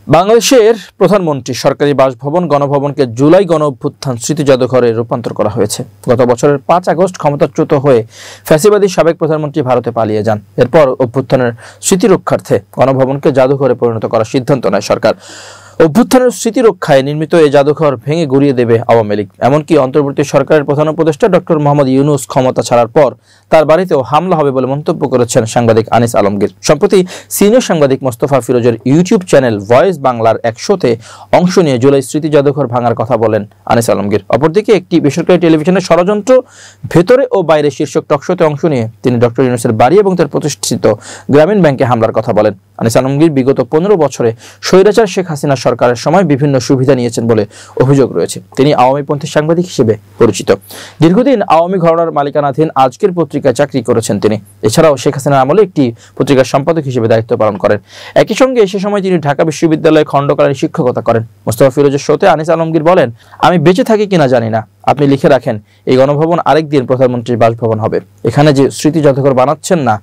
বাংলাদেশের প্রধানমন্ত্রী সরকারি বাসভবন গণভবনকে জুলাই গণঅভ্যুত্থান স্মৃতি জাদুঘরে রূপান্তর করা হয়েছে। গত বছরের 5 আগস্ট ক্ষমতাচ্যুত হয়ে ফ্যাসিবাদী সাবেক প্রধানমন্ত্রী ভারতে পালিয়ে যান। এরপর অভ্যুত্থানের স্মৃতি রক্ষার্থে গণভবনকে জাদুঘরে পরিণত করার সিদ্ধান্ত নেয় সরকার। অভ্যুত্থানের স্মৃতি রক্ষায় নির্মিত এই জাদুঘর ভেঙে গুড়িয়ে দেবে আওয়ামী লীগ। এমনকি অন্তর্বর্তী সরকারের প্রধান উপদেষ্টা ডক্টর মোহাম্মদ ইউনূস ক্ষমতা ছাড়ার পর তার বাড়িতেও হামলা হবে বলে মন্তব্য করেছেন সাংবাদিক আনিস আলমগীর। সম্প্রতি সিনিয়র সাংবাদিক মোস্তফা ফিরোজের ইউটিউব চ্যানেল ভয়েস বাংলার এক শোতে অংশ নিয়ে জুলাই স্মৃতি জাদুঘর ভাঙার কথা বলেন আনিস আলমগীর। অপরদিকে একটি বেসরকারি টেলিভিশনের ষড়যন্ত্র ভেতরে ও বাইরে শীর্ষক টকশোতে অংশ নিয়ে তিনি ডক্টর ইউনূসের বাড়ি এবং তার প্রতিষ্ঠিত গ্রামীণ ব্যাংকে হামলার কথা বলেন। আনিস আলমগীর বিগত 15 বছরে স্বৈরাচার শেখ হাসিনা সরকারের সময় বিভিন্ন সুবিধা নিয়েছেন বলে অভিযোগ রয়েছে। তিনি আওয়ামীপন্থী সাংবাদিক হিসেবে পরিচিত। দীর্ঘদিন আওয়ামী ঘরানার মালিকানাধীন আজকের পত্রিকায় চাকরি করেছেন তিনি। এছাড়াও শেখ হাসিনার আমলে একটি পত্রিকার সম্পাদক হিসেবে দায়িত্ব পালন করেন। একই সঙ্গে সে সময় তিনি ঢাকা বিশ্ববিদ্যালয়ে খণ্ডকালীন শিক্ষকতা করেন। মোস্তফা ফিরোজের শোতে আনিস আলমগীর বলেন, আমি বেঁচে থাকি কিনা জানি না, আপনি লিখে রাখেন এই গণভবন আরেকদিন প্রধানমন্ত্রীর বাসভবন হবে। এখানে যে স্মৃতি জাদুঘর বানাচ্ছেন না,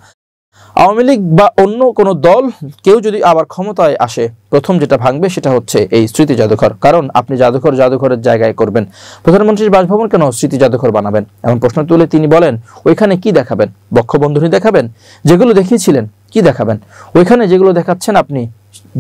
আওয়ামী লীগ বা অন্য কোনো দল কেউ যদি আবার ক্ষমতায় আসে, প্রথম যেটা ভাঙবে সেটা হচ্ছে এই স্মৃতি জাদুঘর। কারণ আপনি জাদুঘরের জায়গায় করবেন, প্রধানমন্ত্রীর বাসভবন কেন স্মৃতি জাদুঘর বানাবেন? এমন প্রশ্ন তুলে তিনি বলেন, ওইখানে কি দেখাবেন? বক্ষবন্ধনী দেখাবেন? যেগুলো দেখিয়েছিলেন কি দেখাবেন? ওইখানে যেগুলো দেখাচ্ছেন আপনি,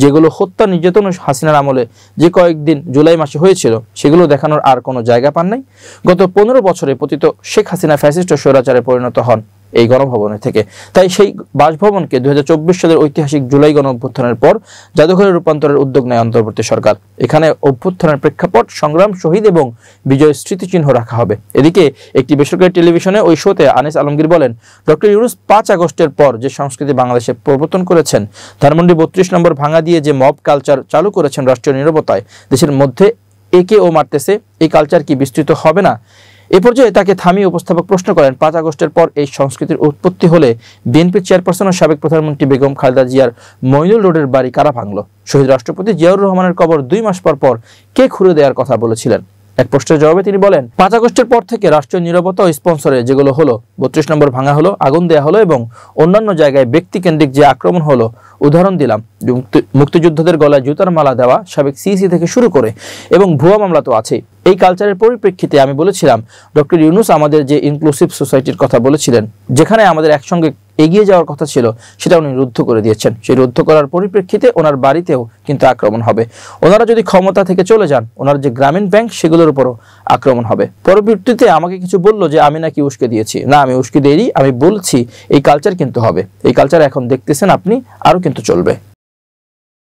যেগুলো হত্যা নির্যাতন হাসিনার আমলে যে কয়েকদিন জুলাই মাসে হয়েছিল, সেগুলো দেখানোর আর কোনো জায়গা পান নাই। গত 15 বছরে পতিত শেখ হাসিনা ফ্যাসিস্ট ও স্বৈরাচারে পরিণত হন এই গণভবনের থেকে। তাই সেই বাসভবনকে 2024 সালের ঐতিহাসিক জুলাই গণঅভ্যুত্থানের পর জাদুঘরে রূপান্তরের উদ্যোগ নেয় অন্তর্বর্তী সরকার। এখানে অভ্যুত্থানের প্রেক্ষাপট, সংগ্রাম, শহীদ এবং বিজয়ের স্মৃতিচিহ্ন রাখা হবে। এদিকে একটি বেসরকারি টেলিভিশনে ওই শোতে আনিস আলমগীর বলেন, ডক্টর ইউনূস 5 আগস্টের পর যে সংস্কৃতি বাংলাদেশে প্রবর্তন করেছেন, ধানমন্ডি 32 নম্বর ভাঙা দিয়ে যে মব কালচার চালু করেছেন রাষ্ট্রীয় নীরবতায়, দেশের মধ্যে একে ও মারতেছে, এই কালচার কি বিস্তৃত হবে না? এ পর্যায়ে তাকে থামিয়ে উপস্থাপক প্রশ্ন করেন, 5 আগস্টের পর এই সংস্কৃতির উৎপত্তি হলে বিএনপির চেয়ারপারসন ও সাবেক প্রধানমন্ত্রী বেগম খালেদা জিয়ার মইনুল রোডের বাড়ি কারা ভাঙল? শহীদ রাষ্ট্রপতি জিয়াউর রহমানের কবর 2 মাস পর পর কে খুঁড়ে দেওয়ার কথা বলেছিলেন? এক প্রশ্নের জবাবে তিনি বলেন, 5 আগস্টের পর থেকে রাষ্ট্রীয় নীরবতা ও স্পন্সরে যেগুলো হলো, 32 নম্বর ভাঙা হলো, আগুন দেয়া হলো এবং অন্যান্য জায়গায় ব্যক্তিকেন্দ্রিক যে আক্রমণ হলো, উদাহরণ দিলাম মুক্তিযোদ্ধাদের গলায় জুতার মালা দেওয়া, সাবেক সিইসি থেকে শুরু করে এবং ভুয়া মামলা তো আছেই। এই কালচারের পরিপ্রেক্ষিতে আমি বলেছিলাম, ডক্টর ইউনূস আমাদের যে ইনক্লুসিভ সোসাইটির কথা বলেছিলেন, যেখানে আমাদের একসঙ্গে এগিয়ে যাওয়ার কথা ছিল, সেটা উনি রুদ্ধ করে দিয়েছেন। সেই রুদ্ধ করার পরিপ্রেক্ষিতে ওনার বাড়িতেও কিন্তু আক্রমণ হবে। ওনারা যদি ক্ষমতা থেকে চলে যান, ওনার যে গ্রামীণ ব্যাংক, সেগুলোর উপরও আক্রমণ হবে। পরবর্তীতে আমাকে কিছু বললো যে আমি নাকি উস্কে দিয়েছি। না, আমি উস্কে দিইনি, আমি বলছি এই কালচার কিন্তু হবে। এই কালচার এখন দেখতেছেন আপনি, আরও কিন্তু চলবে।